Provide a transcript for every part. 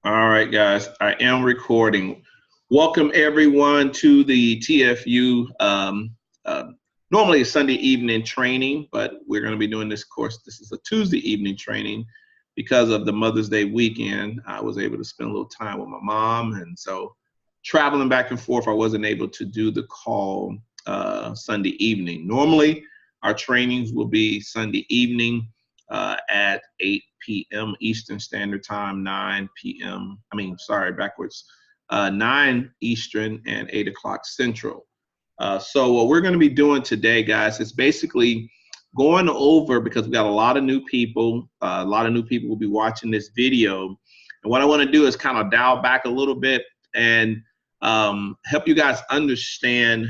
All right, guys, I am recording. Welcome everyone to the TFU. Uh, Normally a Sunday evening training, but we're going to be doing this course. This is a Tuesday evening training because of the Mother's Day weekend. I was able to spend a little time with my mom, and so traveling back and forth, I wasn't able to do the call Sunday evening. Normally, our trainings will be Sunday evening at 8 p.m. Eastern Standard Time, 9 p.m. Backwards, 9 Eastern and 8 o'clock Central. So what we're going to be doing today, guys, is basically going over, because we got a lot of new people. A lot of new people will be watching this video. And what I want to do is kind of dial back a little bit and help you guys understand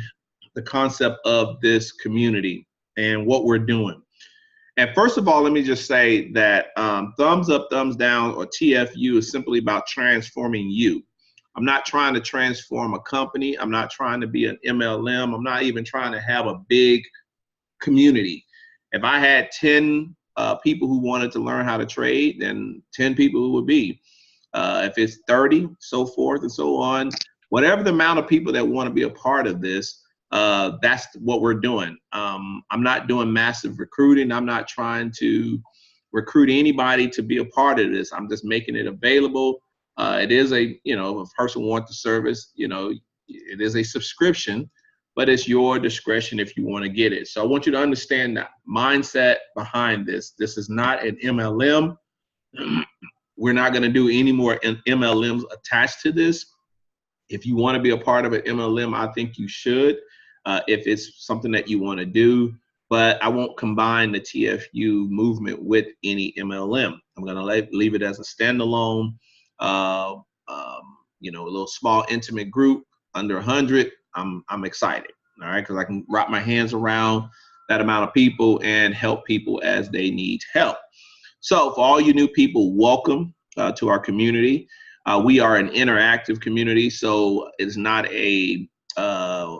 the concept of this community and what we're doing. And first of all, let me just say that thumbs up, thumbs down, or TFU is simply about transforming you. I'm not trying to transform a company. I'm not trying to be an MLM. I'm not even trying to have a big community. If I had 10 people who wanted to learn how to trade, then 10 people who would be. If it's 30, so forth and so on, whatever the amount of people that want to be a part of this, that's what we're doing. I'm not doing massive recruiting. I'm not trying to recruit anybody to be a part of this. I'm just making it available. It is a, if a person wants the service, it is a subscription, but it's your discretion if you want to get it. So I want you to understand that mindset behind this. This is not an MLM. We're not going to do any more MLMs attached to this. If you want to be a part of an MLM, I think you should, if it's something that you want to do. But I won't combine the TFU movement with any MLM. I'm going to leave it as a standalone, a little small, intimate group under 100. I'm excited, all right, because I can wrap my hands around that amount of people and help people as they need help. So for all you new people, welcome to our community. We are an interactive community, so it's not a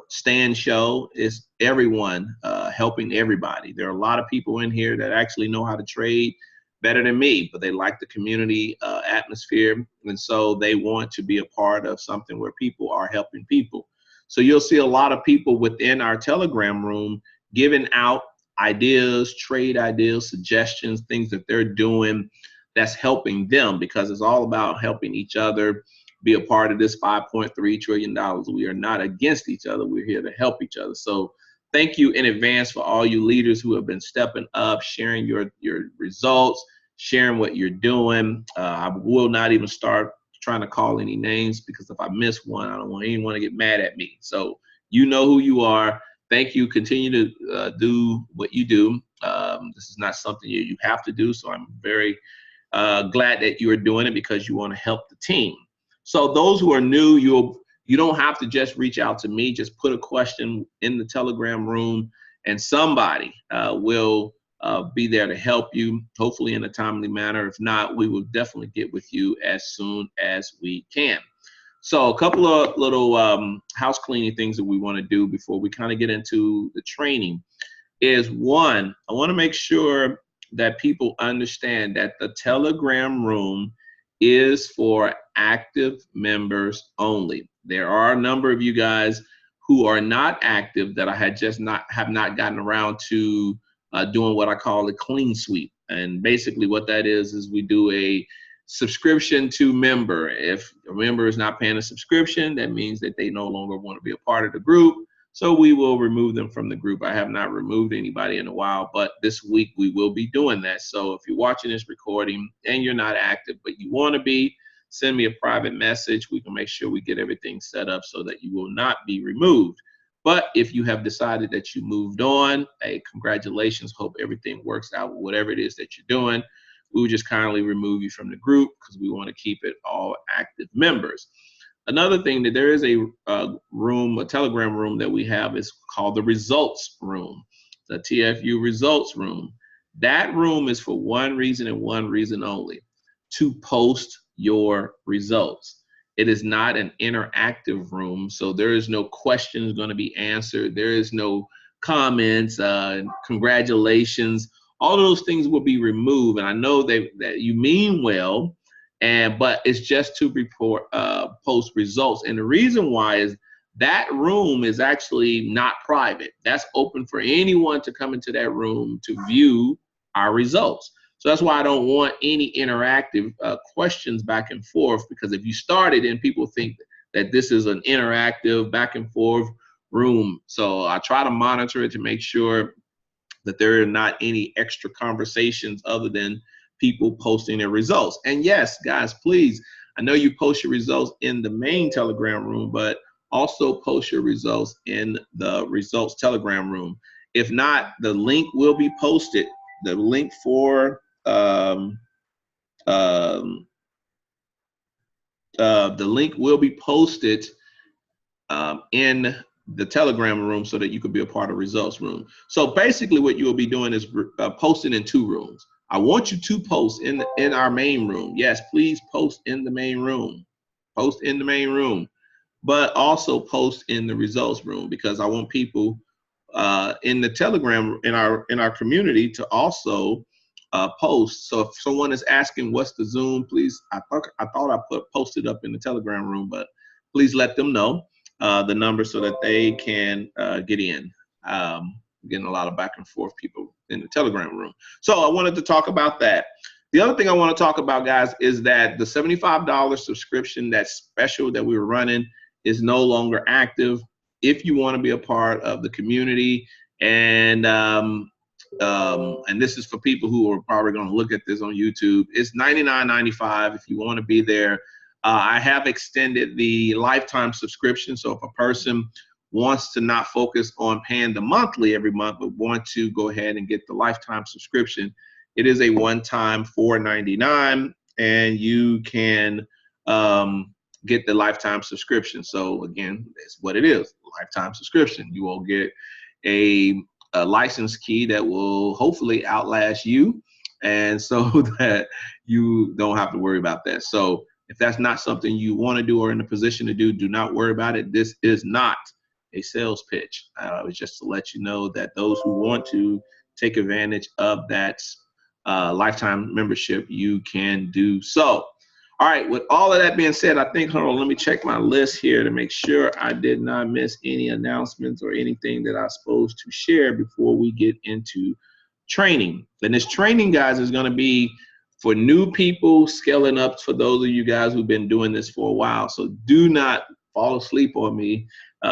stand show. It's everyone helping everybody. There are a lot of people in here that actually know how to trade better than me, but they like the community atmosphere, and so they want to be a part of something where people are helping people. So you'll see a lot of people within our Telegram room giving out ideas, trade ideas, suggestions, things that they're doing that's helping them, because it's all about helping each other be a part of this $5.3 trillion. We are not against each other. We're here to help each other. So thank you in advance for all you leaders who have been stepping up, sharing your results, sharing what you're doing. I will not even start trying to call any names, because if I miss one, I don't want anyone to get mad at me. So you know who you are. Thank you. Continue to do what you do. This is not something you have to do. So I'm very glad that you are doing it because you want to help the team. So those who are new, you don't have to just reach out to me. Just put a question in the Telegram room, and somebody will be there to help you, hopefully in a timely manner. If not, we will definitely get with you as soon as we can. So a couple of little house cleaning things that we want to do before we kind of get into the training is, one, I want to make sure that people understand that the Telegram room is for active members only. There are a number of you guys who are not active that I have not gotten around to doing what I call a clean sweep. And basically what that is we do a subscription to member. If a member is not paying a subscription, that means that they no longer want to be a part of the group. So we will remove them from the group. I have not removed anybody in a while, but this week we will be doing that. So if you're watching this recording and you're not active, but you want to be, send me a private message. We can make sure we get everything set up so that you will not be removed. But if you have decided that you moved on, hey, congratulations. Hope everything works out with whatever it is that you're doing. We will just kindly remove you from the group because we want to keep it all active members. Another thing, that there is a room, a Telegram room that we have, is called the results room, the TFU results room. That room is for one reason and one reason only: to post your results. It is not an interactive room, so there is no questions going to be answered. There is no comments, congratulations. All of those things will be removed. And I know that you mean well, but it's just to report post results. And the reason why is that room is actually not private. That's open for anyone to come into that room to view our results. So that's why I don't want any interactive questions back and forth, because if you start it and people think that this is an interactive back and forth room. So I try to monitor it to make sure that there are not any extra conversations other than people posting their results. And yes, guys, please, I know you post your results in the main Telegram room, but also post your results in the results Telegram room. If not, the link will be posted. The link for the link will be posted in the Telegram room so that you could be a part of results room. So basically what you will be doing is posting in two rooms. I want you to post in our main room. Yes, please post in the main room. Post in the main room, but also post in the results room, because I want people in the Telegram in our community to also post. So if someone is asking what's the Zoom, please, I thought I posted up in the Telegram room, but please let them know the number so that they can get in. Getting a lot of back and forth people in the Telegram room. So I wanted to talk about that. The other thing I want to talk about, guys, is that the $75 subscription, that special that we were running, is no longer active. If you want to be a part of the community, and this is for people who are probably going to look at this on YouTube, it's $99.95 if you want to be there. I have extended the lifetime subscription, so if a person wants to not focus on paying the monthly every month, but want to go ahead and get the lifetime subscription, it is a one-time $4.99, and you can get the lifetime subscription. So again, that's what it is, lifetime subscription. You will get a license key that will hopefully outlast you, and so that you don't have to worry about that. So if that's not something you want to do or in a position to do, do not worry about it. This is not a sales pitch. It's just to let you know that those who want to take advantage of that lifetime membership, you can do so. All right, with all of that being said, I think, hold on, let me check my list here to make sure I did not miss any announcements or anything that I'm supposed to share before we get into training. And this training, guys, is going to be for new people, scaling up for those of you guys who've been doing this for a while. So do not fall asleep on me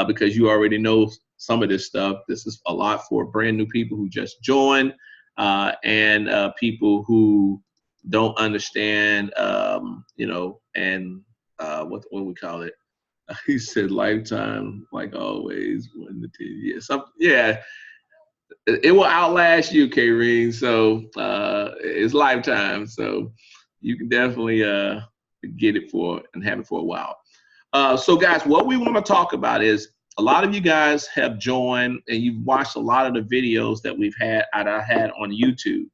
because you already know some of this stuff. This is a lot for brand new people who just joined and people who don't understand, and what we call it. He said lifetime, like always, 1 to 10 years. Yeah, it will outlast you, K-Reen. So it's lifetime. So you can definitely get it for and have it for a while. So guys, what we want to talk about is a lot of you guys have joined and you've watched a lot of the videos that I had on YouTube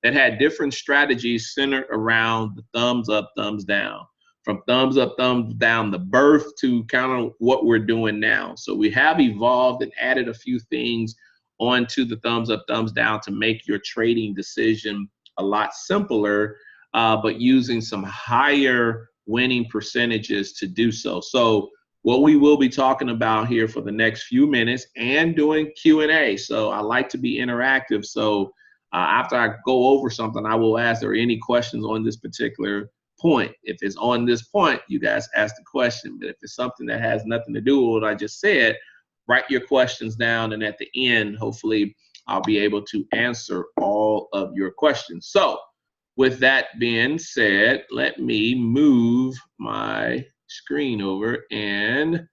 that had different strategies centered around the thumbs up, thumbs down. From thumbs up, thumbs down, the birth to kind of what we're doing now. So we have evolved and added a few things onto the thumbs up, thumbs down to make your trading decision a lot simpler, but using some higher winning percentages to do so. So what we will be talking about here for the next few minutes and doing Q&A. So I like to be interactive. So after I go over something, I will ask, are there any questions on this particular point? If it's on this point, you guys ask the question. But if it's something that has nothing to do with what I just said, write your questions down. And at the end, hopefully, I'll be able to answer all of your questions. So with that being said, let me move my screen over and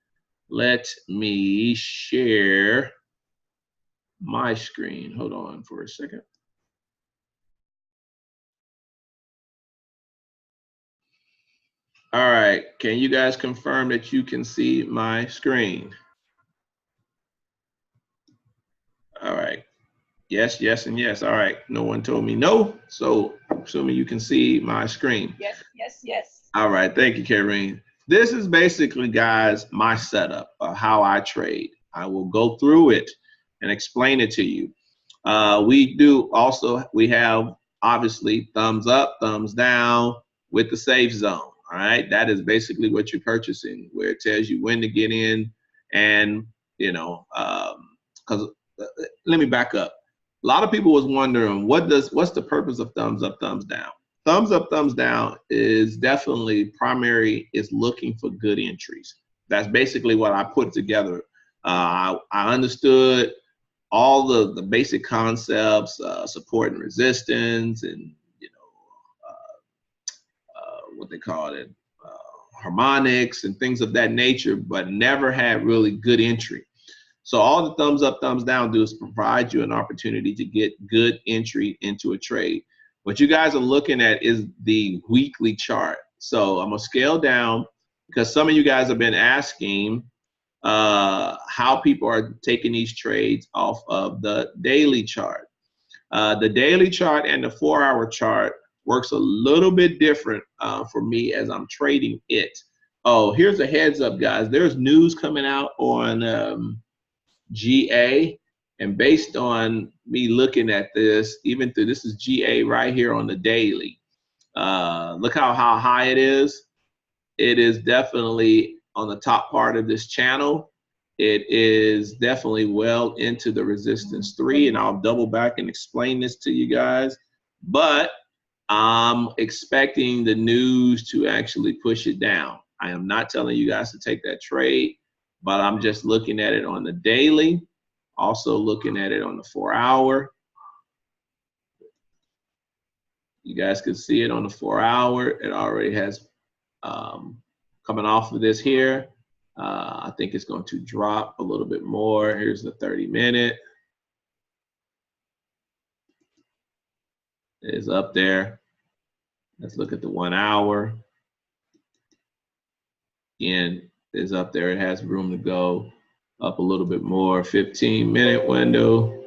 let me share my screen. Hold on for a second. All right, can you guys confirm that you can see my screen? All right, yes, yes, and yes. All right, no one told me no, so assuming you can see my screen. Yes, yes, yes. All right, thank you, Karine. This is basically, guys, my setup of how I trade. I will go through it and explain it to you. We have obviously thumbs up, thumbs down, with the safe zone. All right, that is basically what you're purchasing, where it tells you when to get in, and because let me back up. A lot of people was wondering what's the purpose of thumbs up, thumbs down. Thumbs up, thumbs down is definitely primary is looking for good entries. That's basically what I put together. I understood all the basic concepts, support and resistance, and what they call it, harmonics and things of that nature, but never had really good entry. So all the thumbs up, thumbs down do is provide you an opportunity to get good entry into a trade. What you guys are looking at is the weekly chart. So I'm gonna scale down because some of you guys have been asking how people are taking these trades off of the daily chart. The daily chart and the 4-hour chart works a little bit different for me as I'm trading it. Oh, here's a heads up, guys. There's news coming out on GA, and based on me looking at this, even through this is GA right here on the daily. Look how high it is. It is definitely on the top part of this channel. It is definitely well into the resistance 3, and I'll double back and explain this to you guys. But I'm expecting the news to actually push it down. I am not telling you guys to take that trade, but I'm just looking at it on the daily, also looking at it on the 4-hour. You guys can see it on the 4-hour. It already has coming off of this here. I think it's going to drop a little bit more. Here's the 30-minute. It is up there. Let's look at the 1-hour. Again, is up there. It has room to go up a little bit more. 15-minute window,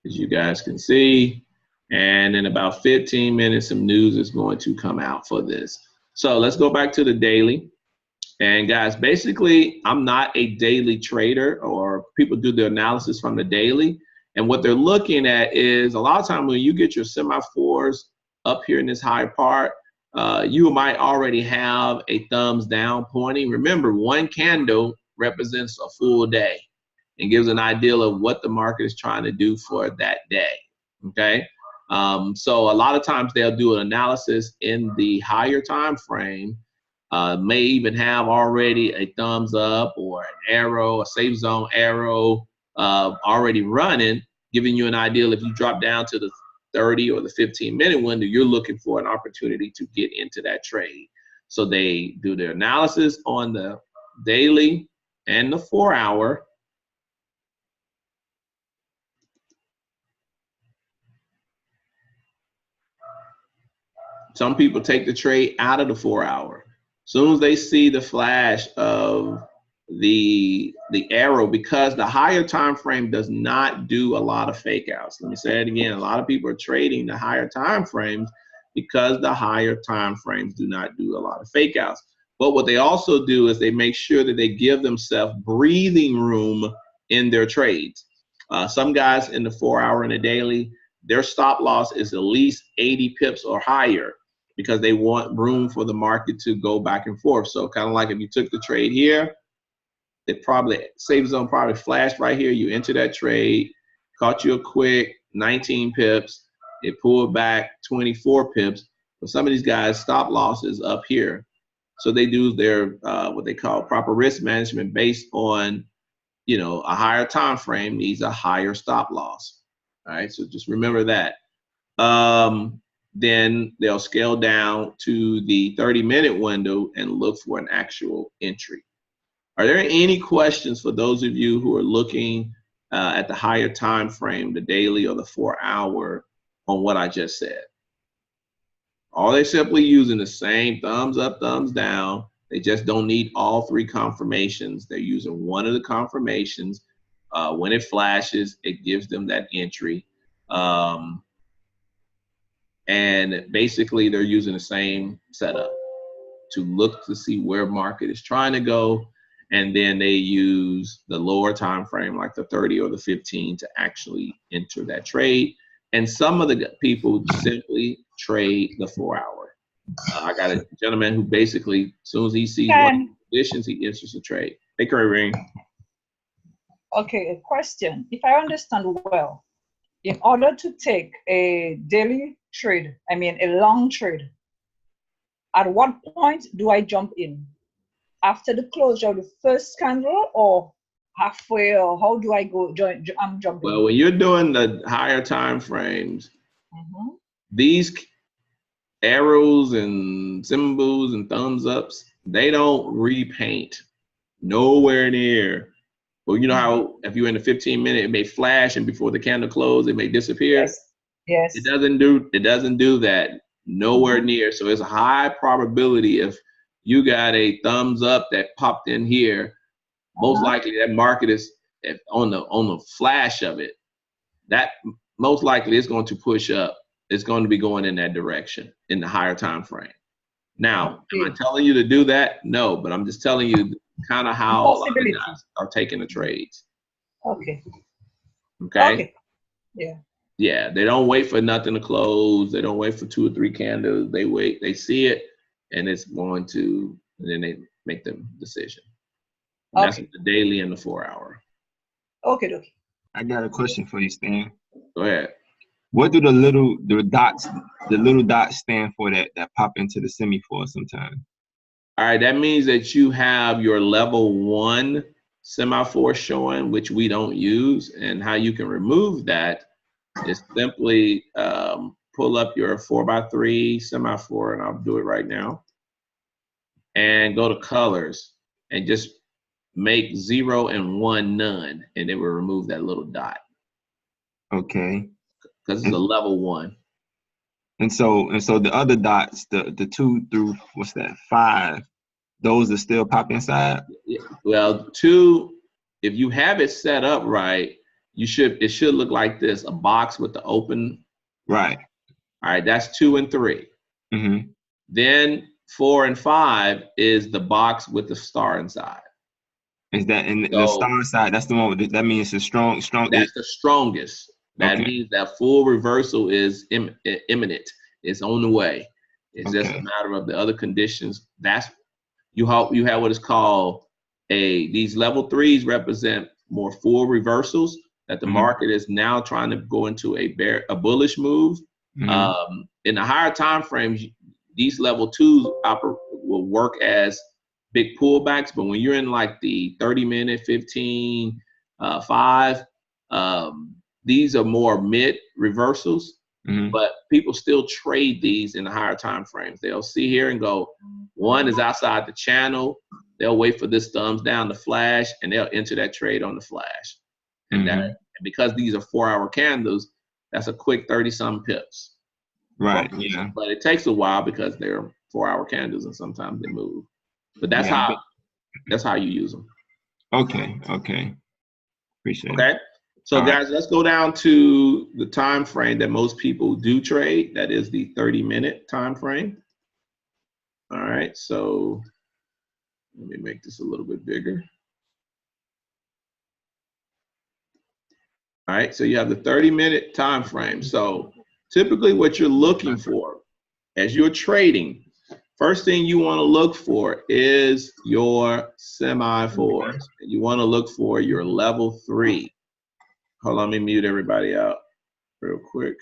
as you guys can see. And in about 15 minutes, some news is going to come out for this. So let's go back to the daily. And guys, basically, I'm not a daily trader, or people do their analysis from the daily. And what they're looking at is a lot of times when you get your semaphores up here in this high part, you might already have a thumbs down pointing. Remember, one candle represents a full day and gives an idea of what the market is trying to do for that day. Okay. So a lot of times they'll do an analysis in the higher time frame, may even have already a thumbs up or an arrow, a safe zone arrow already running, giving you an idea if you drop down to the 30 or the 15-minute window, you're looking for an opportunity to get into that trade. So they do their analysis on the daily and the 4-hour. Some people take the trade out of the 4-hour. As soon as they see the flash of the arrow, because the higher time frame does not do a lot of fake outs. Let me say it again. A lot of people are trading the higher time frames because the higher time frames do not do a lot of fake outs. But what they also do is they make sure that they give themselves breathing room in their trades. Some guys in the 4-hour and the daily, their stop loss is at least 80 pips or higher, because they want room for the market to go back and forth. So kind of like if you took the trade here, it probably, safe zone probably flashed right here. You enter that trade, caught you a quick 19 pips. It pulled back 24 pips. But some of these guys, stop loss is up here. So they do their what they call proper risk management based on, a higher time frame needs a higher stop loss. All right, so just remember that. Then they'll scale down to the 30-minute window and look for an actual entry. Are there any questions for those of you who are looking at the higher time frame, the daily or the 4-hour, on what I just said? All they're simply using the same thumbs up, thumbs down. They just don't need all 3 confirmations. They're using one of the confirmations. When it flashes, it gives them that entry. And basically, they're using the same setup to look to see where market is trying to go. And then they use the lower time frame, like the 30 or the 15, to actually enter that trade. And some of the people simply trade the 4 hour. I got a gentleman who basically, as soon as he sees one of Can, the conditions, he enters a trade. Hey, Curry Ring. okay, a question. If I understand well, in order to take a daily trade, I mean a long trade, at what point do I jump in? After the closure of the first candle or halfway, or how do I go I'm Well, jumping? when you're doing the higher time frames, Mhm. these arrows and symbols and thumbs ups, they don't repaint nowhere near. Well, you know Mhm. how if you're in the 15-minute, it may flash, and before the candle closes, it may disappear. Yes, yes. It doesn't do that nowhere Mhm. near. So it's a high probability if you got a thumbs up that popped in here, most Uh-huh. likely that market is on the flash of it. That most likely is going to push up. It's going to be going in that direction in the higher time frame. Now, am I Okay. telling you to do that? No, but I'm just telling you kind of how a lot of Possibility. guys are taking the trades. Okay. Okay. Okay. Yeah. Yeah, they don't wait for nothing to close. They don't wait for 2 or 3 candles. They wait, they see it, and it's going to, and then they make the decision. And that's Okay. the daily and the 4 hour. Okay. Okay. I got a question for you, Stan. Go ahead. What do the little dots stand for that pop into the semi for sometimes? All right, that means that you have your level 1 semaphore showing, which we don't use. And how you can remove that is simply pull up your 4x3 semaphore, and I'll do it right now, and go to colors and just make 0 and 1 none, and it will remove that little dot Okay. because it's a And, level 1. and so the other dots, the 2 through what's that, 5, those are still pop inside? Well, 2, if you have it set up right, it should look like this, a box with the open. Right. All right, that's 2 and 3. Mm-hmm. Then 4 and 5 is the box with the star inside. Is that in the So star side? That's the one that means it's strong. that's the strongest. That Okay. means that full reversal is imminent. It's on the way. It's just a Okay. matter of the other conditions. That's you have what is called these level 3s represent more full reversals that the Mm-hmm. market is now trying to go into a bullish move. Mm-hmm. In the higher time frames, these level 2s will work as big pullbacks, but when you're in like the 30-minute, 15, 5, these are more mid reversals, Mm-hmm. but people still trade these in the higher time frames. They'll see here and go, 1 is outside the channel. They'll wait for this thumbs down to flash, and they'll enter that trade on the flash. And Mm-hmm. because these are 4-hour candles, that's a quick 30-some pips. Right. Yeah. But it takes a while because they're 4-hour candles, and sometimes they move. But that's Yeah. how you use them. Okay. Okay. Appreciate it. Okay. So All right. guys, let's go down to the time frame that most people do trade. That is the 30-minute time frame. All right. So let me make this a little bit bigger. All right. So you have the 30-minute time frame. So typically what you're looking for as you're trading, first thing you want to look for is your semaphores. You want to look for your level 3. Hold on, let me mute everybody out real quick.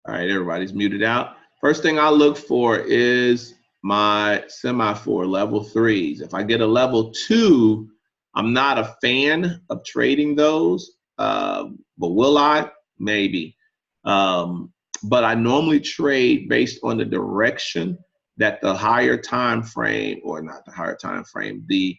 All right, everybody's muted out. First thing I look for is my semaphore level 3s. If I get a level 2, I'm not a fan of trading those, but will I? Maybe. But I normally trade based on the direction that the higher time frame, or not the higher time frame, the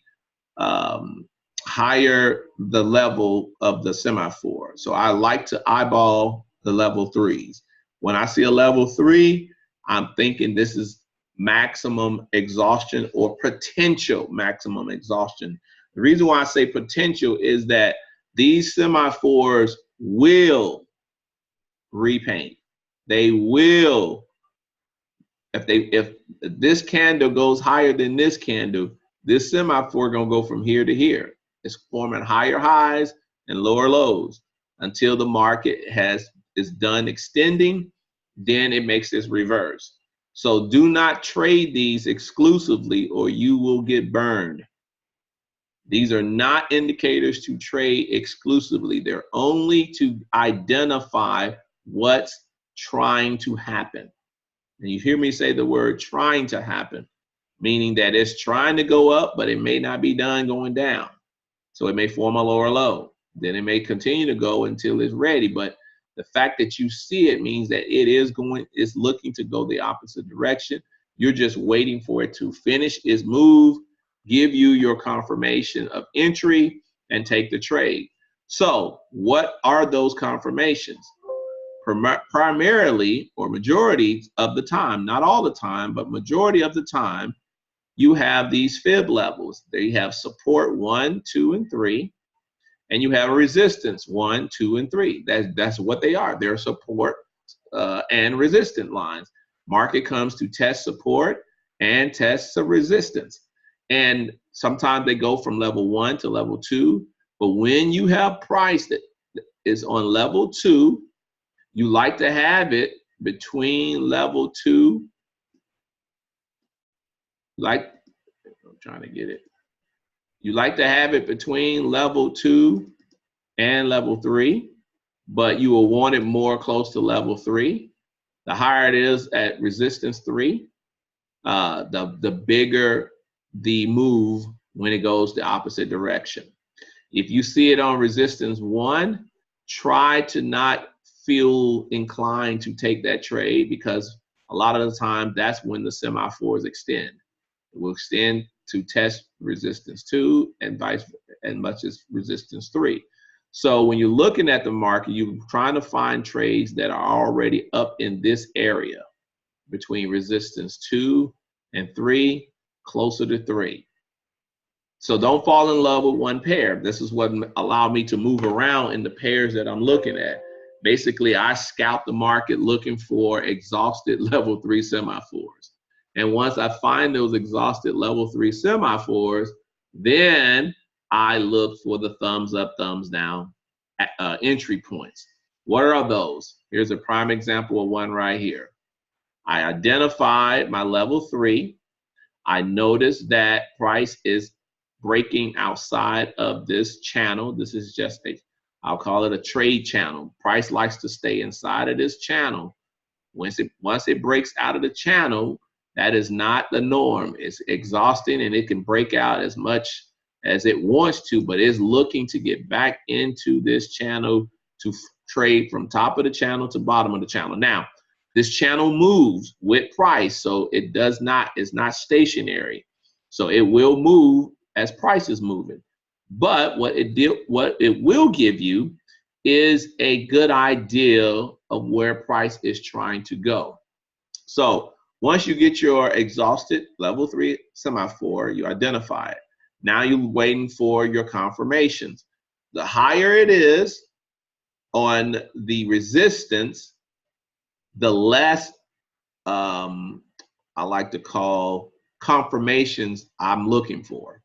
higher the level of the semaphore. So I like to eyeball the level 3s. When I see a level 3, I'm thinking this is maximum exhaustion or potential maximum exhaustion. The reason why I say potential is that these semaphores will repaint. They will, if this candle goes higher than this candle, this semaphore gonna go from here to here. It's forming higher highs and lower lows. until the market is done extending, then it makes this reverse. So do not trade these exclusively or you will get burned. These are not indicators to trade exclusively. They're only to identify what's trying to happen. And you hear me say the word trying to happen, meaning that it's trying to go up, but it may not be done going down. So it may form a lower low. Then it may continue to go until it's ready. But the fact that you see it means that it's looking to go the opposite direction. You're just waiting for it to finish its move, give you your confirmation of entry, and take the trade. So what are those confirmations? Primarily, or majority of the time, not all the time, but majority of the time, you have these fib levels. They have support 1, 2, and 3, and you have a resistance 1, 2, and 3. That's what they are. They're support and resistance lines. Market comes to test support and tests a resistance. And sometimes they go from level 1 to level 2. But when you have price that is on level 2, you like to have it between level 2, I'm trying to get it. You like to have it between level 2 and level 3, but you will want it more close to level 3. The higher it is at resistance 3, the bigger the move when it goes the opposite direction. If you see it on resistance 1, try to not feel inclined to take that trade, because a lot of the time that's when the semaphores extend. It will extend to test resistance 2 and much as resistance 3. So when you're looking at the market, you're trying to find trades that are already up in this area between resistance 2 and 3, closer to 3. So don't fall in love with one pair. This is what allowed me to move around in the pairs that I'm looking at. Basically, I scout the market looking for exhausted level 3 semaphores. And once I find those exhausted level 3 semaphores, then I look for the thumbs up, thumbs down entry points. What are those? Here's a prime example of one right here. I identified my level 3. I noticed that price is breaking outside of this channel. This is just I'll call it a trade channel. Price likes to stay inside of this channel. Once it breaks out of the channel, that is not the norm. It's exhausting and it can break out as much as it wants to, but it's looking to get back into this channel to trade from top of the channel to bottom of the channel. Now, this channel moves with price, so it's not stationary. So it will move as price is moving. But what it will give you is a good idea of where price is trying to go. So once you get your exhausted level 3 semaphore, you identify it. Now you're waiting for your confirmations. The higher it is on the resistance, the less I like to call confirmations I'm looking for.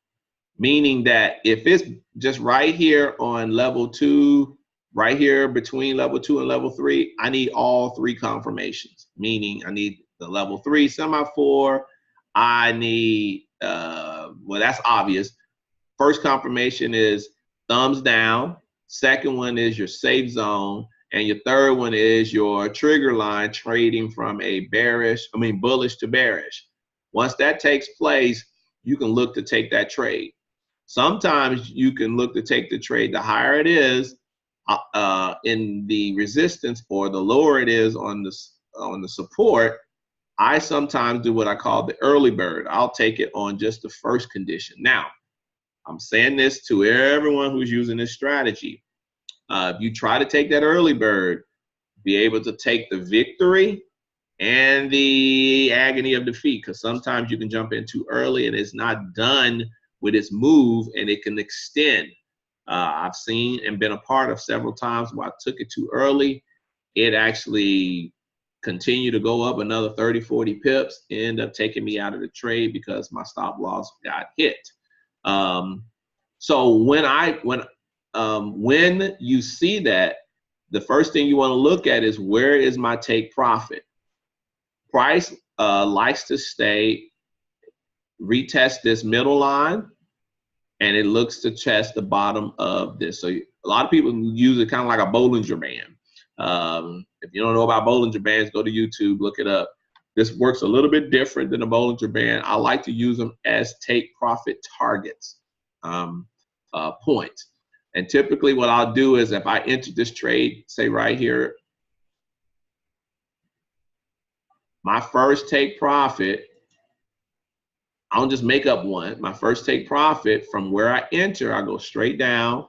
Meaning that if it's just right here on level 2, right here between level 2 and level 3, I need all 3 confirmations. Meaning I need the level 3 semaphore. I need, well, that's obvious. First confirmation is thumbs down. Second one is your safe zone. And your third one is your trigger line trading from a bullish to bearish. Once that takes place, you can look to take that trade. Sometimes you can look to take the trade the higher it is in the resistance, or the lower it is on the support. I sometimes do what I call the early bird. I'll take it on just the first condition. Now, I'm saying this to everyone who's using this strategy. If you try to take that early bird, be able to take the victory and the agony of defeat, because sometimes you can jump in too early and it's not done with its move and it can extend. I've seen and been a part of several times where I took it too early. It actually continued to go up another 30, 40 pips, end up taking me out of the trade because my stop loss got hit. So when when you see that, the first thing you want to look at is, where is my take profit? Price likes to retest this middle line, and it looks to test the bottom of this. So a lot of people use it kind of like a Bollinger Band. If you don't know about Bollinger Bands, go to YouTube, look it up. This works a little bit different than a Bollinger Band. I like to use them as take profit targets, points. And typically what I'll do is, if I enter this trade, say right here, my first take profit, I don't just make up one. My first take profit, from where I enter, I go straight down,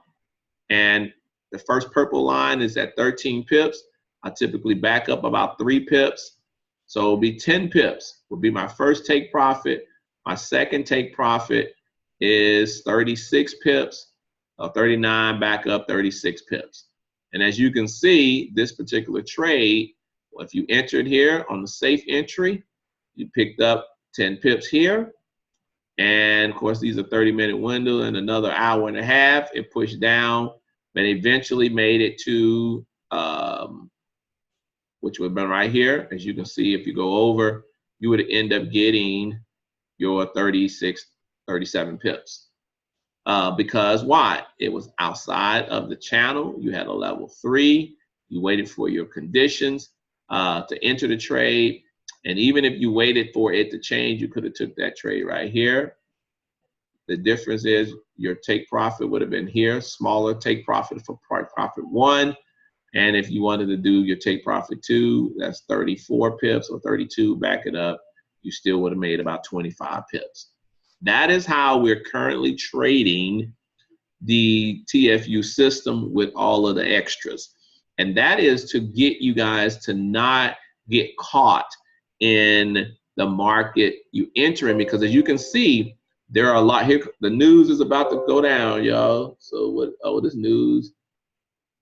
and the first purple line is at 13 pips. I typically back up about 3 pips. So it'll be 10 pips will be my first take profit. My second take profit is 36 pips, 39, back up 36 pips. And as you can see, this particular trade, if you entered here on the safe entry, you picked up 10 pips here. And of course, these are 30-minute window, and another hour and a half, it pushed down, but eventually made it to, which would have been right here. As you can see, if you go over, you would end up getting your 36, 37 pips. Because why? It was outside of the channel. You had a level 3. You waited for your conditions to enter the trade. And even if you waited for it to change, you could have took that trade right here. The difference is your take profit would have been here, smaller take profit for profit 1. And if you wanted to do your take profit 2, that's 34 pips or 32, back it up, you still would have made about 25 pips. That is how we're currently trading the TFU system with all of the extras. And that is to get you guys to not get caught in the market you enter in, because as you can see, there are a lot here. The news is about to go down, y'all. So what? Oh, this news.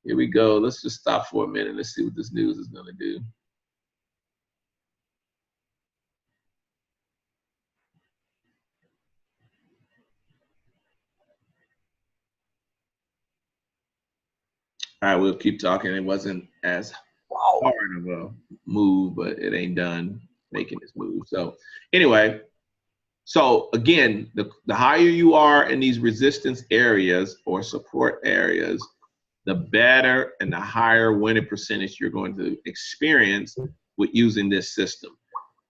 Here we go. Let's just stop for a minute. Let's see what this news is going to do. All right, we'll keep talking. It wasn't as hard of a move, but it ain't done making this move. So anyway, so again, the higher you are in these resistance areas or support areas, the better and the higher winning percentage you're going to experience with using this system.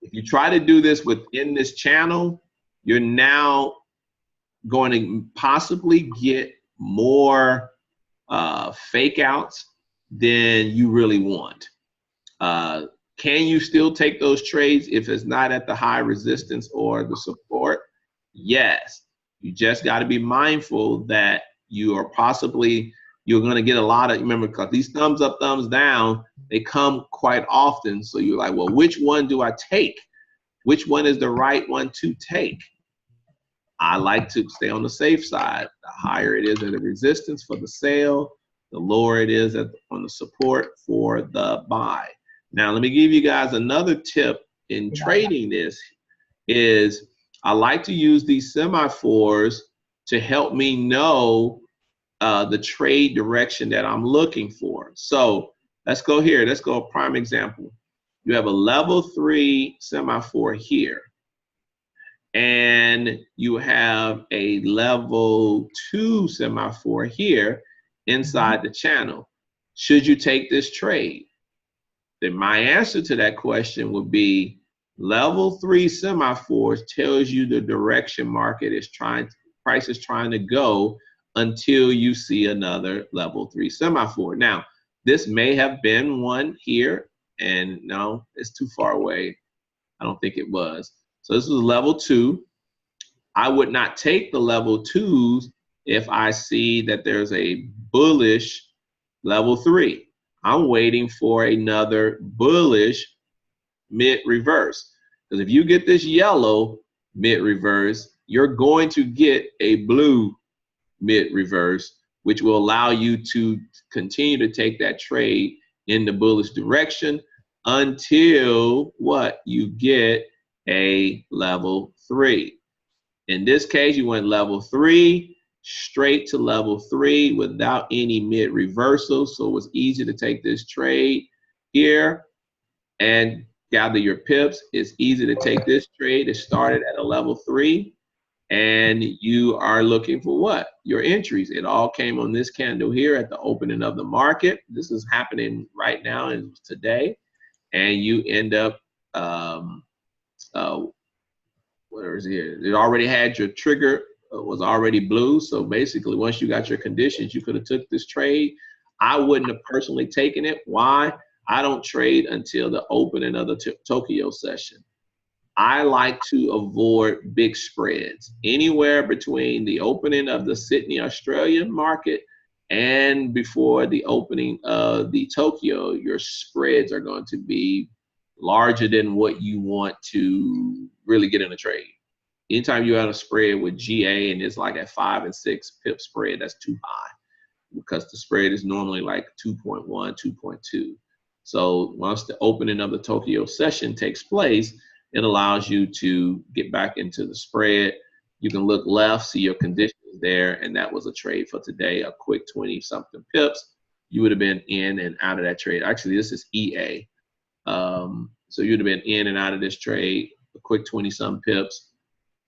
If you try to do this within this channel, you're now going to possibly get more fake outs than you really want. Can you still take those trades if it's not at the high resistance or the support? Yes. You just got to be mindful that you are possibly, you're going to get a lot of, remember, because these thumbs up, thumbs down, they come quite often. So you're like, well, which one do I take? Which one is the right one to take? I like to stay on the safe side. The higher it is at the resistance for the sale, the lower it is on the support for the buy. Now, let me give you guys another tip in trading this is I like to use these semaphores to help me know the trade direction that I'm looking for. So let's go here. Let's go a prime example. You have a level 3 semaphore here, and you have a level 2 semaphore here inside the channel. Should you take this trade? Then my answer to that question would be level 3 semaphores tells you the direction market is price is trying to go until you see another level 3 semaphore. Now, this may have been one here, and no, it's too far away. I don't think it was. So this is level 2. I would not take the level 2s if I see that there's a bullish level 3. I'm waiting for another bullish mid reverse. Because if you get this yellow mid reverse, you're going to get a blue mid reverse, which will allow you to continue to take that trade in the bullish direction until what? You get a level 3. In this case, you went level 3. straight to level 3 without any mid reversal. So it was easy to take this trade here and gather your pips. It's easy to take this trade. It started at a level 3, and you are looking for what? Your entries. It all came on this candle here at the opening of the market. This is happening right now and today, and you end up where is it? It already had your trigger, was already blue. So basically, once you got your conditions, you could have took this trade. I wouldn't have personally taken it. Why? I don't trade until the opening of the Tokyo session. I like to avoid big spreads. Anywhere between the opening of the Sydney, Australian market and before the opening of the Tokyo, your spreads are going to be larger than what you want to really get in a trade. Anytime you have a spread with GA and it's like a 5 and 6 pip spread, that's too high because the spread is normally like 2.1, 2.2. So once the opening of the Tokyo session takes place, it allows you to get back into the spread. You can look left, see your conditions there, and that was a trade for today, a quick 20-something pips. You would have been in and out of that trade. Actually, this is EA. So you'd have been in and out of this trade, a quick 20-some pips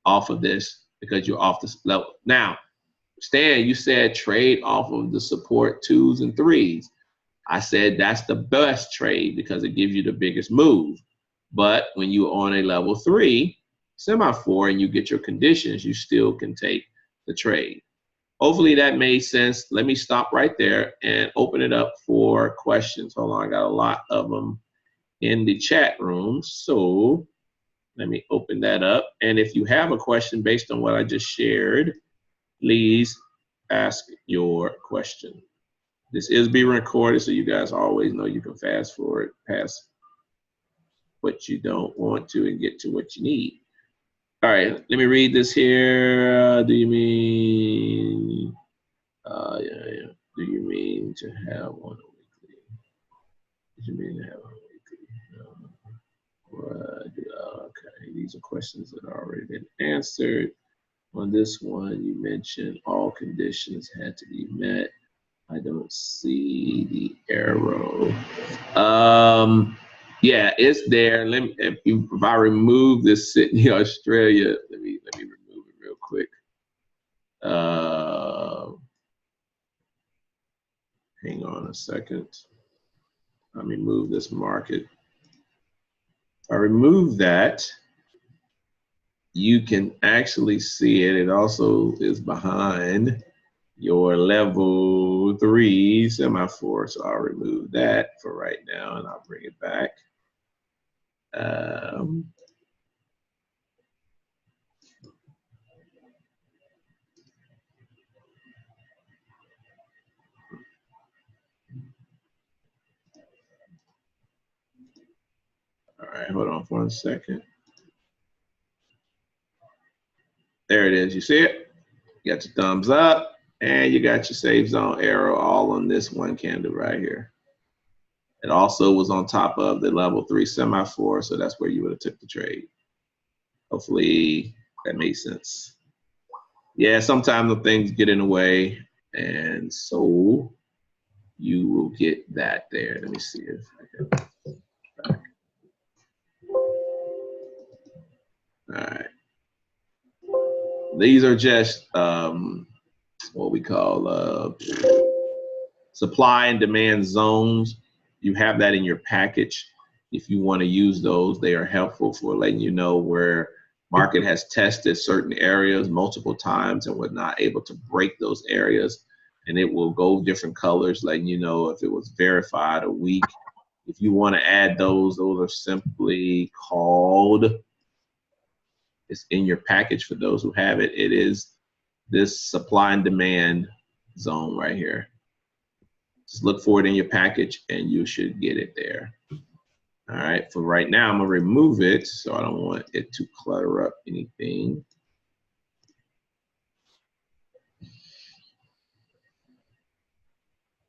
off of this because you're off this level. Now, Stan, you said trade off of the support 2s and 3s. I said that's the best trade because it gives you the biggest move. But when you're on a level 3 semaphore and you get your conditions, you still can take the trade. Hopefully that made sense. Let me stop right there and open it up for questions. Hold on, I got a lot of them in the chat room. So let me open that up. And if you have a question based on what I just shared, please ask your question. This is being recorded, so you guys always know you can fast forward past what you don't want to and get to what you need. All right, let me read this here. Do you mean, do you mean to have one weekly? Do you mean to have one weekly? Okay, these are questions that have already been answered. On this one, you mentioned all conditions had to be met. I don't see the arrow. Yeah, it's there. Let me, if I remove this Sydney, Australia, let me remove it real quick. Hang on a second. Let me move this market. If I remove that, you can actually see it. It also is behind your level 3 semaphore. So I'll remove that for right now and I'll bring it back. All right, hold on for 1 second. There it is. You see it? You got your thumbs up and you got your safe zone arrow all on this one candle right here. It also was on top of the level 3 semaphore, so that's where you would have took the trade. Hopefully that made sense. Yeah, sometimes the things get in the way, and so you will get that there. Let me see if I can. All right. These are just what we call supply and demand zones. You have that in your package. If you want to use those, they are helpful for letting you know where market has tested certain areas multiple times and was not able to break those areas. And it will go different colors, letting you know if it was verified or weak. If you want to add those are simply called, it's in your package for those who have it. It is this supply and demand zone right here. Just look for it in your package and you should get it there. All right, for right now, I'm gonna remove it so I don't want it to clutter up anything.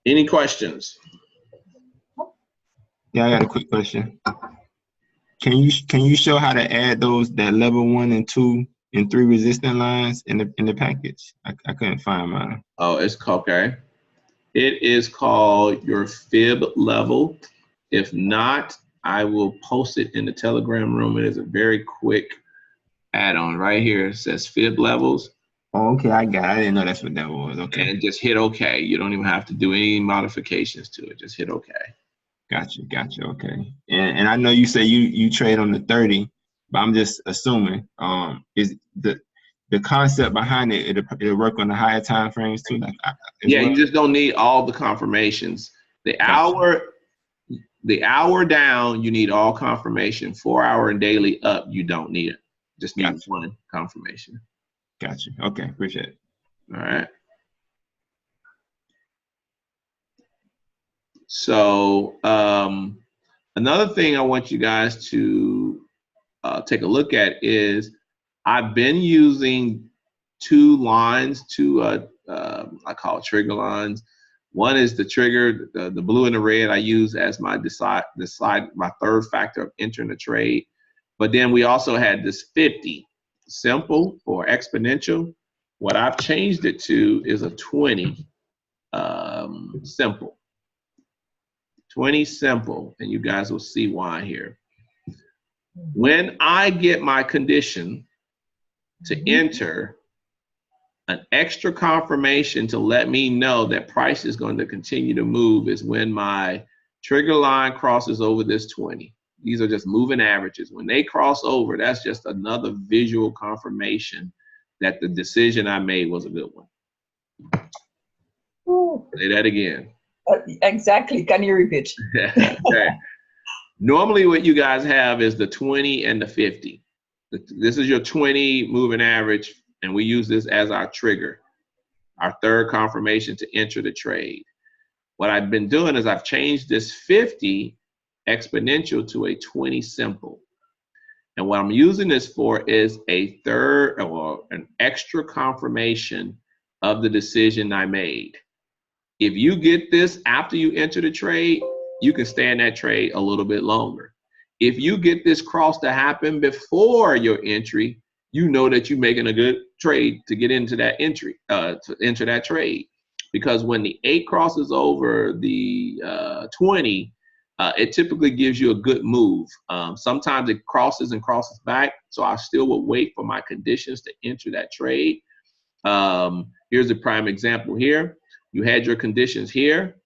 Any questions? Yeah, I got a quick question. Can you show how to add that level 1 and 2 and 3 resistant lines in the package. I couldn't find mine. Oh, it's okay. It is called your fib level. If not, I will post it in the Telegram room. It is a very quick add-on right here. It says fib levels. Oh, okay, I got it. I didn't know that's what that was. Okay. And just hit OK. You don't even have to do any modifications to it. Just hit OK. Gotcha. Okay. And I know you say you trade on the 30, but I'm just assuming is the concept behind it, it'll work on the higher time frames too. Like yeah, well? You just don't need all the confirmations. The gotcha. hour down, you need all confirmation. 4 hour and daily up, you don't need it. Just need one confirmation. Gotcha. Okay, appreciate it. All right. So another thing I want you guys to take a look at is I've been using 2 lines, I call it trigger lines. One is the trigger, the blue and the red I use as my my third factor of entering the trade. But then we also had this 50, simple or exponential. What I've changed it to is a 20, simple. 20 simple, and you guys will see why here. When I get my condition to enter, an extra confirmation to let me know that price is going to continue to move is when my trigger line crosses over this 20. These are just moving averages. When they cross over, that's just another visual confirmation that the decision I made was a good one. Ooh. Say that again. Exactly. Can you repeat? Okay. Normally what you guys have is the 20 and the 50. This is your 20 moving average, and we use this as our trigger, our third confirmation to enter the trade. What I've been doing is I've changed this 50 exponential to a 20 simple. And what I'm using this for is a third or an extra confirmation of the decision I made. If you get this after you enter the trade, you can stay in that trade a little bit longer. If you get this cross to happen before your entry, you know that you're making a good trade to get into that entry, to enter that trade. Because when the 8 crosses over the 20, it typically gives you a good move. Sometimes it crosses and crosses back, so I still would wait for my conditions to enter that trade. Here's a prime example here. You had your conditions here,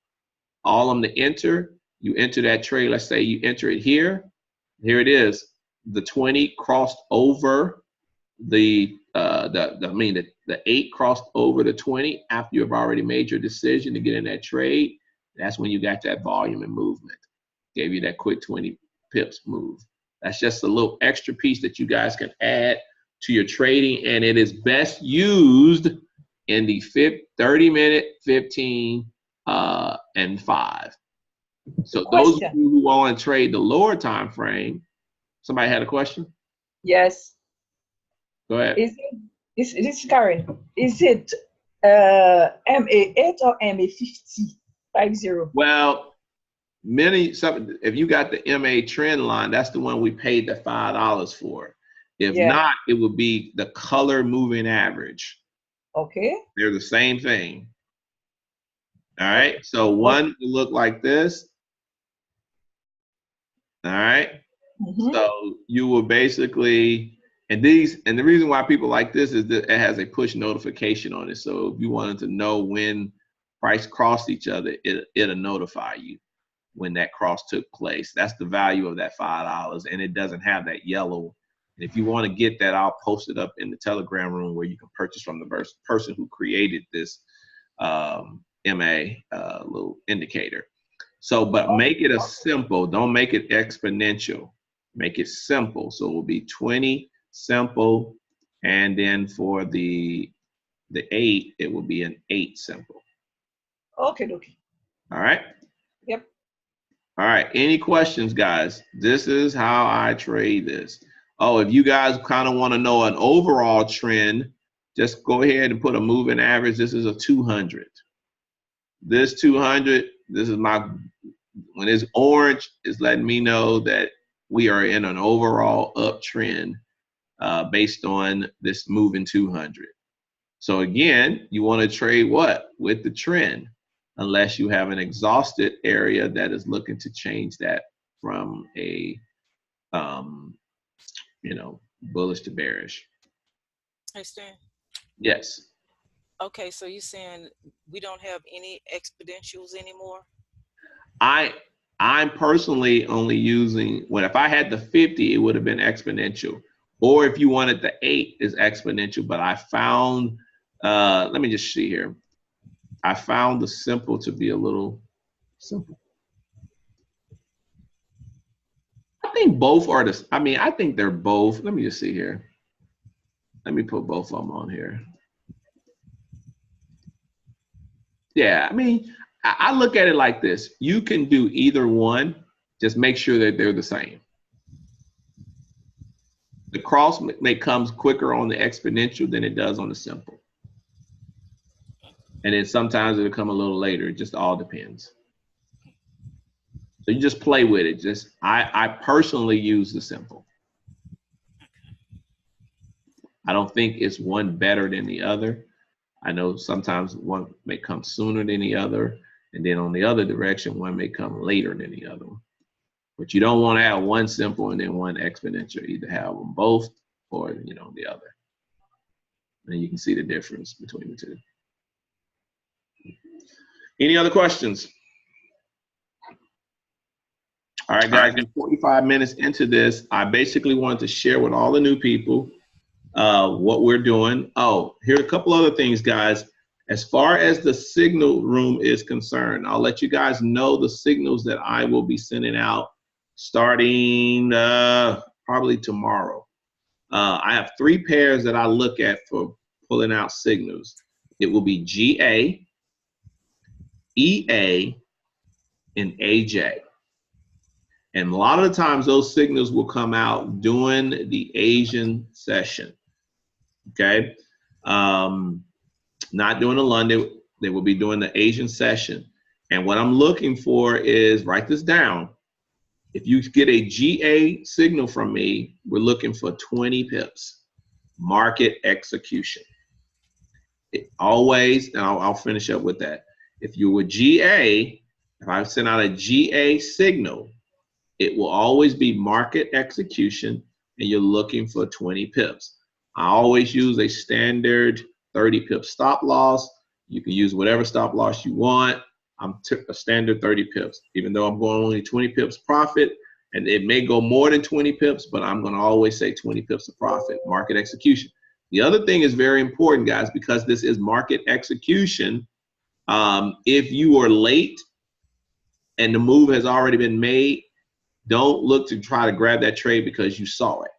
all of them to enter. You enter that trade. Let's say you enter it here. Here it is. The 20 crossed over the 8 crossed over the 20 after you have already made your decision to get in that trade. That's when you got that volume and movement. Gave you that quick 20 pips move. That's just a little extra piece that you guys can add to your trading, and it is best used in the 30-minute, 15, and 5. So those of you who want to trade the lower time frame, somebody had a question? Yes. Go ahead. Is it Karen? Is it MA8 or MA50? 50. Well, if you got the MA trend line, that's the one we paid the $5 for. If not, it would be the color moving average. Okay. They're the same thing. All right. So one will look like this. All right. Mm-hmm. So you will basically, and the reason why people like this is that it has a push notification on it. So if you wanted to know when price crossed each other, it'll notify you when that cross took place. That's the value of that $5, and it doesn't have that yellow. And if you want to get that, I'll post it up in the Telegram room where you can purchase from the person who created this MA little indicator. So, but make it a simple. Don't make it exponential. Make it simple. So it will be 20 simple, and then for the 8, it will be an 8 simple. Okay. All right. Yep. All right. Any questions, guys? This is how I trade this. Oh, if you guys kind of want to know an overall trend, just go ahead and put a moving average. This is a 200. This 200, this is when it's orange, it's letting me know that we are in an overall uptrend. based on this moving 200. So again, you want to trade what? With the trend, unless you have an exhausted area that is looking to change that from a, you know, bullish to bearish. Hey, Stan. Yes. Okay, so you're saying we don't have any exponentials anymore? I'm personally only using, well, if I had the 50, it would have been exponential. Or if you wanted the 8 is exponential, but I found, let me just see here. I found the simple to be a little simple. I think both are the, I mean, I think they're both. Let me just see here. Let me put both of them on here. Yeah, I mean, I look at it like this. You can do either one. Just make sure that they're the same. The cross may comes quicker on the exponential than it does on the simple. And then sometimes it'll come a little later. It just all depends. So you just play with it. Just I personally use the simple. I don't think it's one better than the other. I know sometimes one may come sooner than the other, and then on the other direction, one may come later than the other. But you don't want to have one simple and then one exponential. Either have them both or, you know, the other. And you can see the difference between the two. Any other questions? All right, guys, we're 45 minutes into this. I basically wanted to share with all the new people what we're doing. Oh, here are a couple other things, guys. As far as the signal room is concerned, I'll let you guys know the signals that I will be sending out starting probably tomorrow. I have 3 pairs that I look at for pulling out signals. It will be GA, EA, and AJ. And a lot of the times those signals will come out during the Asian session, okay? Not during the London, they will be doing the Asian session. And what I'm looking for is, write this down. If you get a GA signal from me, we're looking for 20 pips, market execution. It always, and I'll finish up with that. If you were GA, if I send out a GA signal, it will always be market execution, and you're looking for 20 pips. I always use a standard 30 pip stop loss. You can use whatever stop loss you want. I'm a standard 30 pips, even though I'm going only 20 pips profit, and it may go more than 20 pips, but I'm going to always say 20 pips of profit, market execution. The other thing is very important, guys, because this is market execution. If you are late and the move has already been made, don't look to try to grab that trade because you saw it.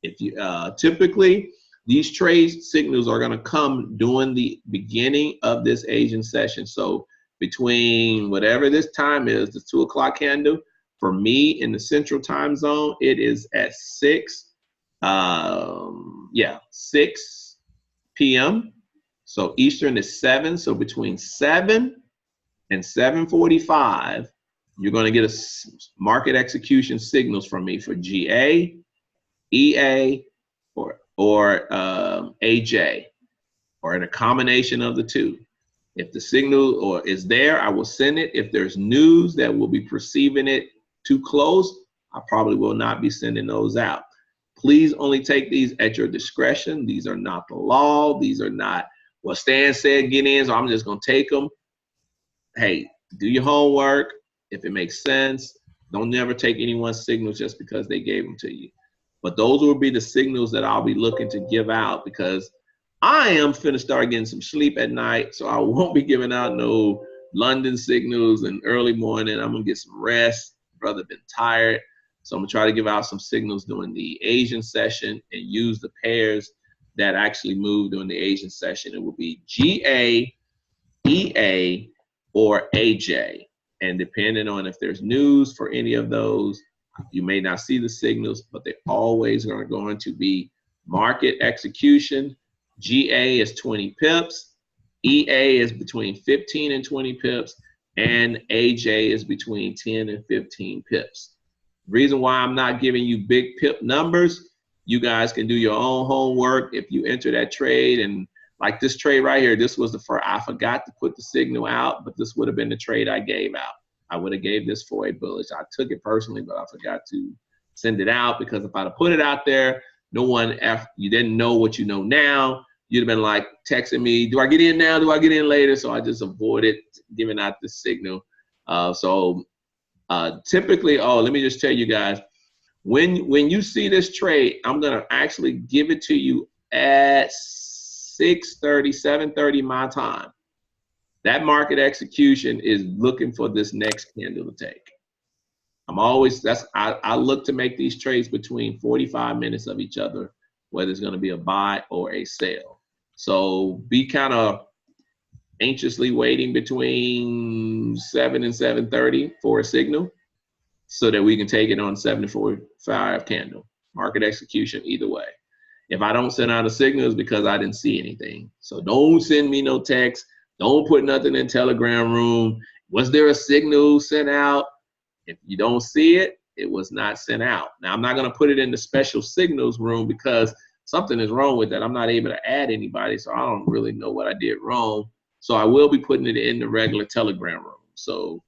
If you typically, these trade signals are going to come during the beginning of this Asian session. So between whatever this time is, the 2 o'clock candle, for me in the central time zone, it is at 6 p.m. So Eastern is 7. So between 7 and 7:45, you're going to get a market execution signals from me for GA, EA, or AJ, or in a combination of the two. If the signal or is there, I will send it. If there's news that will be perceiving it too close, I probably will not be sending those out. Please only take these at your discretion. These are not the law. These are not what Stan said, get in, so I'm just going to take them. Hey, do your homework. If it makes sense, don't never take anyone's signals just because they gave them to you. But those will be the signals that I'll be looking to give out, because I am finna start getting some sleep at night, so I won't be giving out no London signals and early morning. I'm gonna get some rest. Brother been tired, so I'm gonna try to give out some signals during the Asian session and use the pairs that actually move during the Asian session. It will be GA, EA, or AJ. And depending on if there's news for any of those, you may not see the signals, but they always are going to be market execution. GA is 20 pips, EA is between 15 and 20 pips, and AJ is between 10 and 15 pips. The reason why I'm not giving you big pip numbers You guys can do your own homework if you enter that trade. And like this trade right here, this was the first, I forgot to put the signal out, but this would have been the trade I gave out. I would have gave this for a bullish. I took it personally, but I forgot to send it out, because if I'd have put it out there, no one, after you didn't know what you know now, you'd have been like texting me, do I get in now? Do I get in later? So I just avoided giving out the signal. Typically, let me just tell you guys, when you see this trade, I'm gonna actually give it to you at 6:30, 7:30 my time. That market execution is looking for this next candle to take. I look to make these trades between 45 minutes of each other, whether it's going to be a buy or a sell. So be kind of anxiously waiting between 7 and 7:30 for a signal, so that we can take it on 7:45 candle. Market execution either way. If I don't send out a signal, it's because I didn't see anything. So don't send me no text. Don't put nothing in Telegram room. Was there a signal sent out? If you don't see it, it was not sent out. Now, I'm not going to put it in the special signals room because something is wrong with that. I'm not able to add anybody, so I don't really know what I did wrong. So I will be putting it in the regular Telegram room. So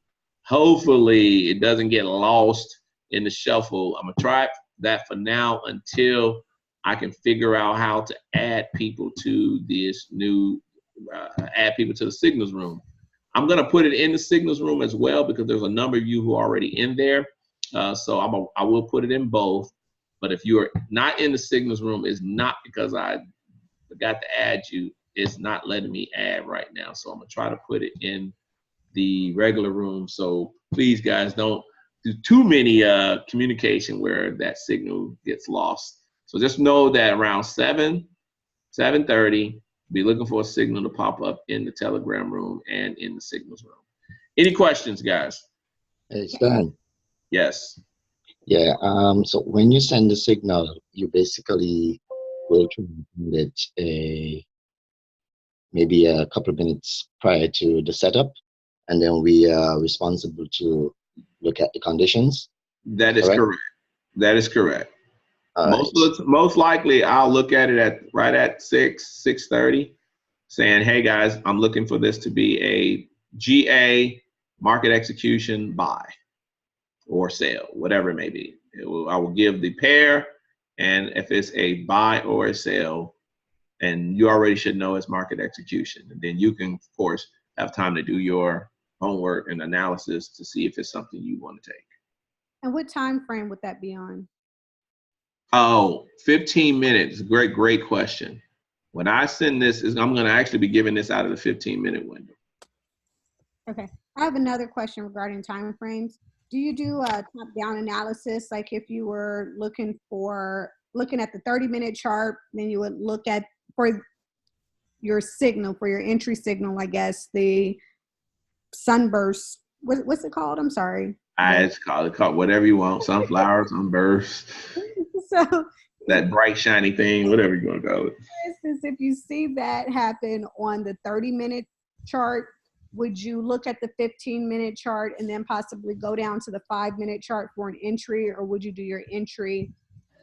hopefully it doesn't get lost in the shuffle. I'm going to try that for now until I can figure out how to add people to this new, add people to the signals room. I'm going to put it in the signals room as well, because there's a number of you who are already in there. So I will put it in both. But if you're not in the signals room, it's not because I forgot to add you. It's not letting me add right now. So I'm going to try to put it in the regular room. So please, guys, don't do too many communication where that signal gets lost. So just know that around 7:30, be looking for a signal to pop up in the Telegram room and in the signals room. Any questions, guys? Hey, Stan. Yes. Yeah. So when you send the signal, you basically will transmit it maybe a couple of minutes prior to the setup, and then we are responsible to look at the conditions. That is correct. That is correct. Right. Most likely, I'll look at it right at 6:30, saying, "Hey guys, I'm looking for this to be a GA market execution buy or sell, whatever it may be." I will give the pair, and if it's a buy or a sell, and you already should know it's market execution, and then you can, of course, have time to do your homework and analysis to see if it's something you want to take. And what time frame would that be on? Oh, 15 minutes. Great question. When I send this, I'm going to actually be giving this out of the 15-minute window. Okay. I have another question regarding time frames. Do you do a top-down analysis? Like if you were looking at the 30-minute chart, then you would look at, for your signal, for your entry signal, I guess, the sunburst. What's it called? I'm sorry. It's called whatever you want. Sunflower, sunburst. So that bright shiny thing, whatever you're gonna call it. For instance, if you see that happen on the 30-minute chart, would you look at the 15-minute chart and then possibly go down to the 5-minute chart for an entry, or would you do your entry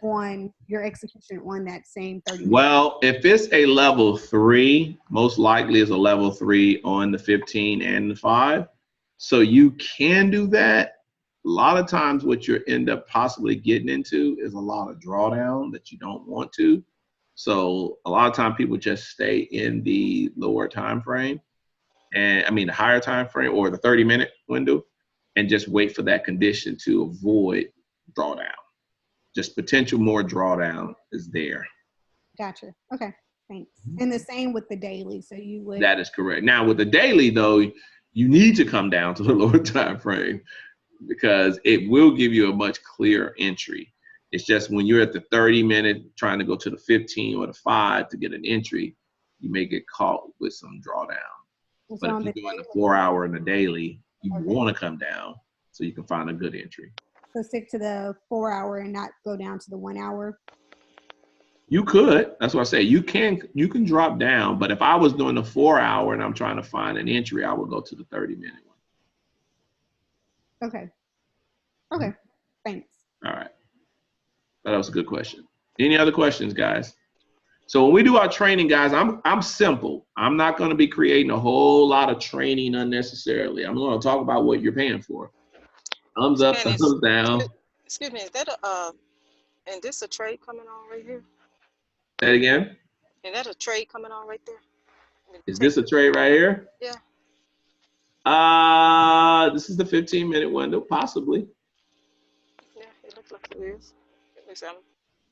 on your execution on that same 30 minutes? Well, if it's a level 3, most likely it's a level 3 on the 15 and the 5. So you can do that. A lot of times what you end up possibly getting into is a lot of drawdown that you don't want to. So a lot of times people just stay in the lower time frame, and I mean the higher time frame or the 30-minute window, and just wait for that condition to avoid drawdown. Just potential more drawdown is there. Gotcha. Okay, thanks. And the same with the daily. So you would. That is correct. Now with the daily though, you need to come down to the lower time frame, because it will give you a much clearer entry. It's just when you're at the 30-minute trying to go to the 15 or the 5 to get an entry, you may get caught with some drawdown. So but if you're doing the 4-hour and the daily, you want to come down so you can find a good entry. So stick to the 4-hour and not go down to the 1 hour. You could. That's what I say. You can drop down, but if I was doing the 4-hour and I'm trying to find an entry, I would go to the 30-minute one. Okay. Okay. Thanks. All right. That was a good question. Any other questions, guys? So when we do our training, guys, I'm simple. I'm not going to be creating a whole lot of training unnecessarily. I'm going to talk about what you're paying for. Thumbs up, Man, thumbs down. excuse me, is that and this a trade coming on right here? Say it again. Is that a trade coming on right there? Is this a trade right here? Yeah. This is the 15-minute window, possibly. Yeah, it looks like it is. At least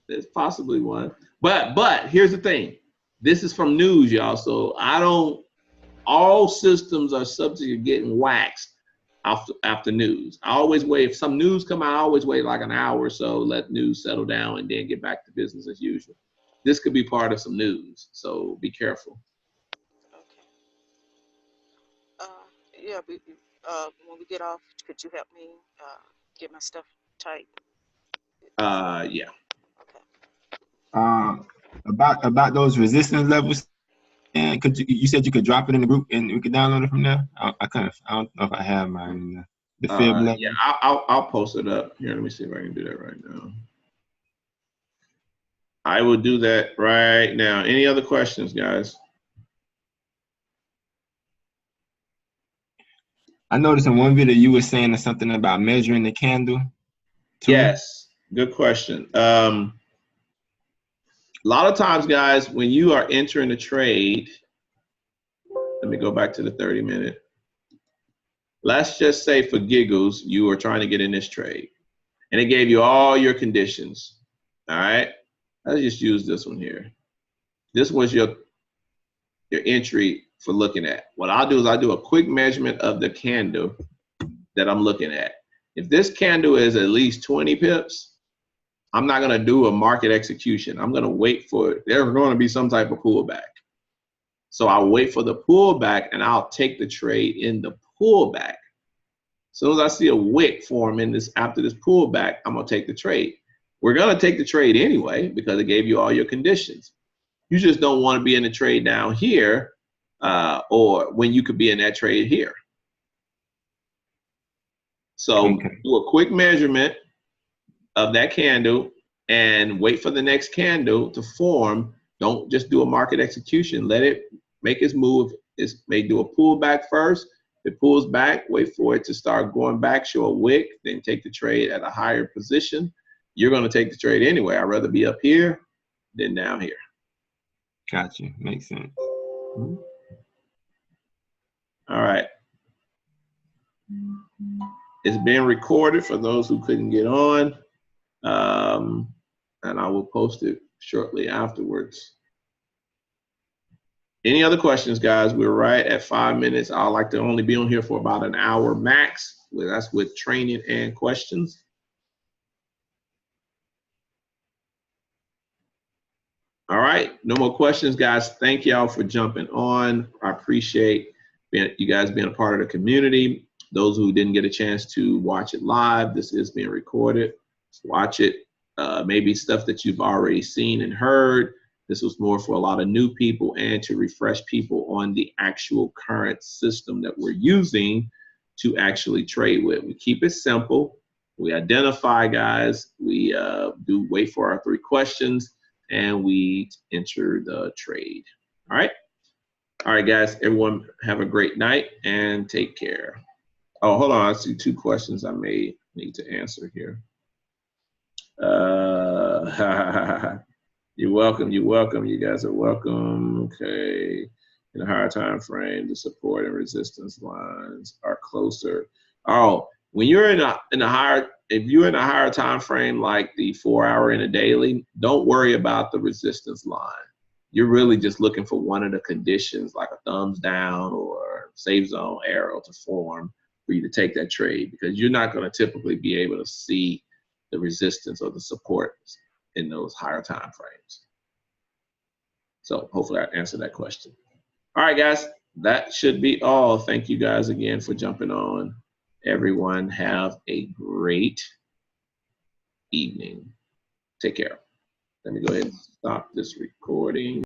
There's possibly one. But here's the thing. This is from news, y'all. So all systems are subject to getting waxed after news. I always wait. If some news come out, I always wait like an hour or so, let news settle down, and then get back to business as usual. This could be part of some news, so be careful. okay. Yeah, when we get off, could you help me get my stuff tight? Yeah. Okay. About those resistance levels, and you said you could drop it in the group and we could download it from there? I don't know if I have mine. The fib level. Yeah, I'll post it up here. Let me see if I can do that right now. I will do that right now. Any other questions, guys? I noticed in one video you were saying something about measuring the candle. Too. Yes, good question. A lot of times, guys, when you are entering a trade, let me go back to the 30-minute. Let's just say for giggles, you are trying to get in this trade, and it gave you all your conditions. All right, let's just use this one here. This was your entry for looking at. What I'll do is I'll do a quick measurement of the candle that I'm looking at. If this candle is at least 20 pips, I'm not going to do a market execution. I'm going to wait for it. There's going to be some type of pullback. So I'll wait for the pullback and I'll take the trade in the pullback. As soon as I see a wick form in this after this pullback, I'm going to take the trade. We're going to take the trade anyway because it gave you all your conditions. You just don't want to be in the trade down here or when you could be in that trade here. So do a quick measurement of that candle and wait for the next candle to form. Don't just do a market execution. Let it make its move. It may do a pullback first. If it pulls back, wait for it to start going back, show a wick, then take the trade at a higher position. You're going to take the trade anyway. I'd rather be up here than down here. Gotcha. Makes sense. All right. It's being recorded for those who couldn't get on. And I will post it shortly afterwards. Any other questions, guys? We're right at 5 minutes. I like to only be on here for about an hour max. That's with training and questions. All right, no more questions, guys. Thank y'all for jumping on. I appreciate you guys being a part of the community. Those who didn't get a chance to watch it live, this is being recorded. Watch it. Maybe stuff that you've already seen and heard. This was more for a lot of new people and to refresh people on the actual current system that we're using to actually trade with. We keep it simple. We identify, guys. We do wait for our 3 questions. And we enter the trade. All right. All right, guys. Everyone have a great night and take care. Oh, hold on. I see 2 questions I may need to answer here. You're welcome. You're welcome. You guys are welcome. Okay. In a higher time frame, the support and resistance lines are closer. Oh, when you're in a higher, if you're in a higher time frame like the 4-hour and a daily, don't worry about the resistance line. You're really just looking for one of the conditions like a thumbs down or safe zone arrow to form for you to take that trade, because you're not going to typically be able to see the resistance or the support in those higher time frames. So hopefully I answered that question. All right, guys, that should be all. Thank you guys again for jumping on. Everyone have a great evening. Take care. Let me go ahead and stop this recording.